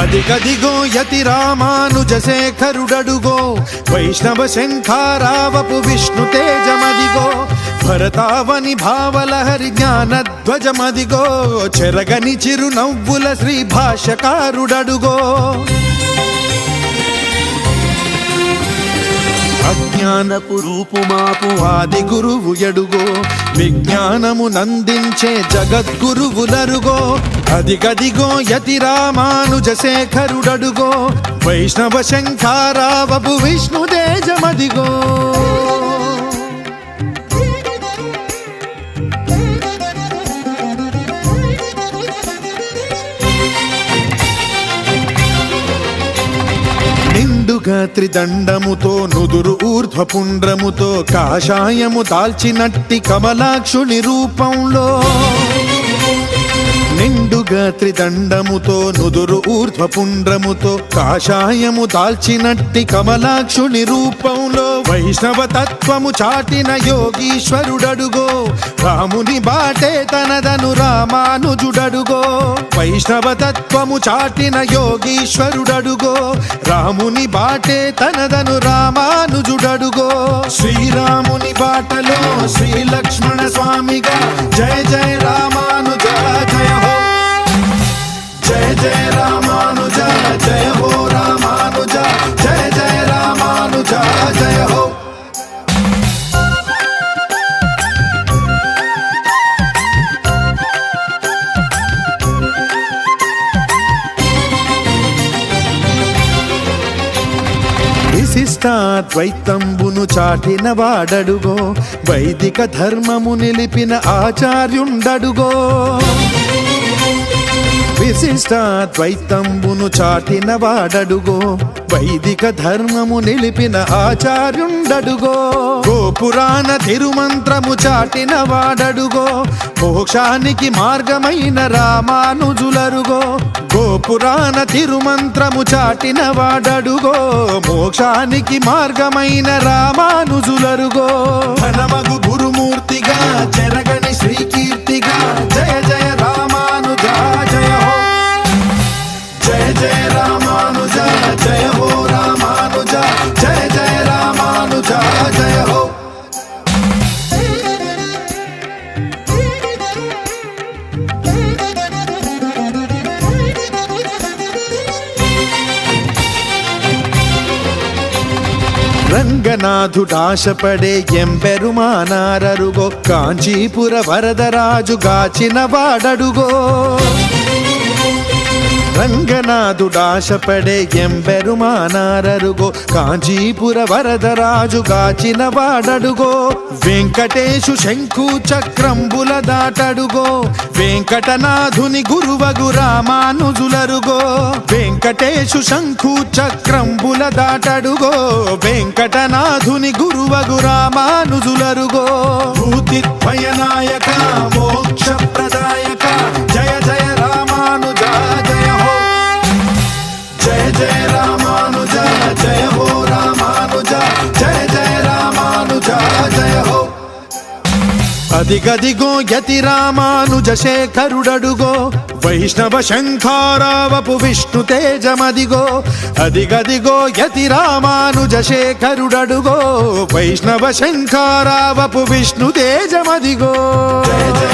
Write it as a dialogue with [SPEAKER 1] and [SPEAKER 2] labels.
[SPEAKER 1] అదిగదిగో యతి రామానుజ శేఖరుడడుగో వైష్ణవ శంఖారావపు విష్ణు తేజమదిగో భరతావని భావలహరి జ్ఞానధ్వజమదిగో చెరగని చిరు నవ్వుల శ్రీ భాష్యకారుడడుగో అజ్ఞానపు రూపుమాపు ఆది గురువు ఎడుగో విజ్ఞానము నందించే జగద్గురువులరుగో అదిగదిగో యతి రామానుజ శేఖరుడడుగో వైష్ణవ శంఖారావపు విష్ణు తేజమదిగో నిండుగా త్రిదండముతో నుదురు ఊర్ధ్వపుండ్రముతో కాషాయము దాల్చినట్టి కమలాక్షుని రూపంలో నిండుగా త్రిదండముతో నుదురు ఊర్ధ్వపుండ్రముతో కాషాయము దాల్చినట్టి కమలాక్షుని రూపంలో వైష్ణవ తత్వము చాటిన యోగీశ్వరుడడుగో రాముని బాటే తనదను రామానుజుడడుగో వైష్ణవ తత్వము చాటిన యోగీశ్వరుడడుగో రాముని బాటే తనదను రామానుజుడడుగో శ్రీరాముని బాటలో శ్రీ లక్ష్మణ స్వామిగా జయ జయ రామానుజ జయ హో జయ జయ రామానుజ జయ హో రామానుజ జయ జయ రామానుజ జయ హో విశిష్టాద్వైతంబును చాటిన వాడడుగో వైదిక ధర్మము నిలిపిన ఆచార్యుండడుగో విశిష్టాద్వైతంబును చాటిన వాడడుగో వైదిక ధర్మము నిలిపిన ఆచార్యుండడుగో గోపురాణ తిరుమంత్రము చాటిన వాడడుగో మోక్షానికి మార్గమైన రామానుజులరుగో గోపురాణ తిరుమంత్రము చాటిన వాడడుగో మోక్షానికి మార్గమైన రామానుజులరుగో ధనమగు గురుమూర్తిగా చెరగని శ్రీకీర్తిగా జయ జయ రామానుజ జయ హో జయ జయ రామానుజ జయ హో రామానుజ జయ జయ రామానుజ జయ హో రంగనాథుడాశపడే ఎంపెరుమానారరుగో కాంచీపుర వరదరాజు గాచిన వాడడుగో రంగనాథుడాశపడే ఎంపెరుమానారరుగో కాంచీపుర వరదరాజు గాచిన వాడడుగో వెంకటేశు శంఖు చక్రంబుల దాటడుగో వెంకటనాథుని గురువగు రామానుజులరుగో వెంకటేశు శంఖు చక్రంబుల దాటడుగో వెంకటనాథుని గురువగు రామానుజులరుగో భూతిద్వయనాయక మోక్ష ప్రదాయక జయ జయ రామానుజ జయ హో జయ జయ రామానుజ జయ హో రామానుజ జయ జయ రామానుజ జయ హో అదిగదిగో యతి రామానుజ శేఖరుడడుగో వైష్ణవ శంఖారావపు విష్ణు తేజమదిగో అదిగదిగో యతి రామానుజ శేఖరుడడుగో వైష్ణవ శంఖారావపు విష్ణు తేజమదిగో జయ జయ